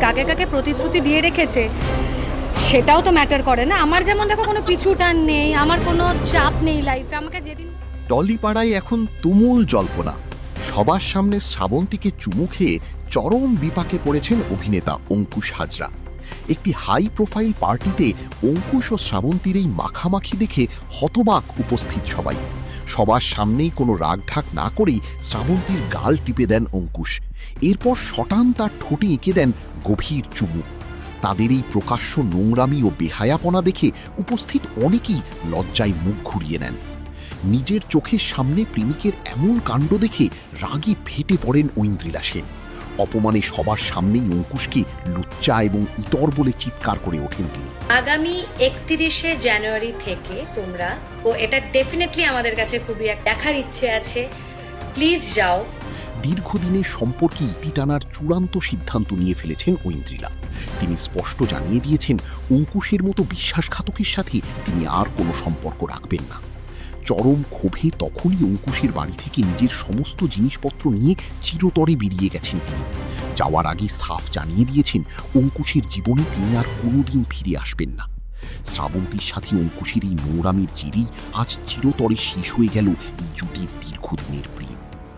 কাকে কাকে প্রতিশ্রুতি দিয়ে রেখেছে সেটাও তো ম্যাটার করে না। আমার যেমন দেখো কোনো পিছু টান নেই, আমার কোনো চাপ নেই লাইফে। আমাকে যেদিন টলিপাড়ায় এখন তুমুল জল্পনা। সবার সামনে শ্রাবন্তীকে চুমু খেয়ে চরম বিপাকে পড়েছেন অভিনেতা অঙ্কুশ হাজরা। একটি হাই প্রোফাইল পার্টিতে অঙ্কুশ ও শ্রাবন্তীর এই মাখামাখি দেখে হতবাক উপস্থিত সবাই। সবার সামনেই কোনো রাগঢাক না করেই শ্রাবন্তীর গাল টিপে দেন অঙ্কুশ। এরপর শটান তার ঠোঁটে এঁকে দেন গভীর চুমু। তাদের এই প্রকাশ্য নোংরামি ও বেহায়াপনা দেখে উপস্থিত অনেকেই লজ্জায় মুখ ঘুরিয়ে নেন। নিজের চোখের সামনে প্রেমিকের এমন কাণ্ড দেখে রাগে ফেটে পড়েন ঐন্দ্রিলা সেন। অপমানে সবার সামনেই অঙ্কুশকে লুচ্চা এবং ইতর বলে চিৎকার করে ওঠেন তিনি। আগামী 31শে জানুয়ারি থেকে তোমরা, ও এটা ডেফিনেটলি আমাদের কাছে খুবই দেখার ইচ্ছে আছে, প্লিজ যাও। দীর্ঘদিনের সম্পর্কে ইতি টানার চূড়ান্ত সিদ্ধান্ত নিয়ে ফেলেছেন ঐন্দ্রিলা। তিনি স্পষ্ট জানিয়ে দিয়েছেন অঙ্কুশের মতো বিশ্বাসঘাতকের সাথে তিনি আর কোনো সম্পর্ক রাখবেন না। চরম ক্ষোভে তখনই অঙ্কুশের বাড়ি থেকে নিজের সমস্ত জিনিসপত্র নিয়ে চিরতরে বেরিয়ে গেছেন তিনি। যাওয়ার আগে সাফ জানিয়ে দিয়েছেন অঙ্কুশের জীবনে তিনি আর কোনোদিন ফিরে আসবেন না। শ্রাবন্তীর সাথে অঙ্কুশের এই নোংরামির জেরেই আজ চিরতরে শেষ হয়ে গেল এই জুটির দীর্ঘদিনের প্রেম।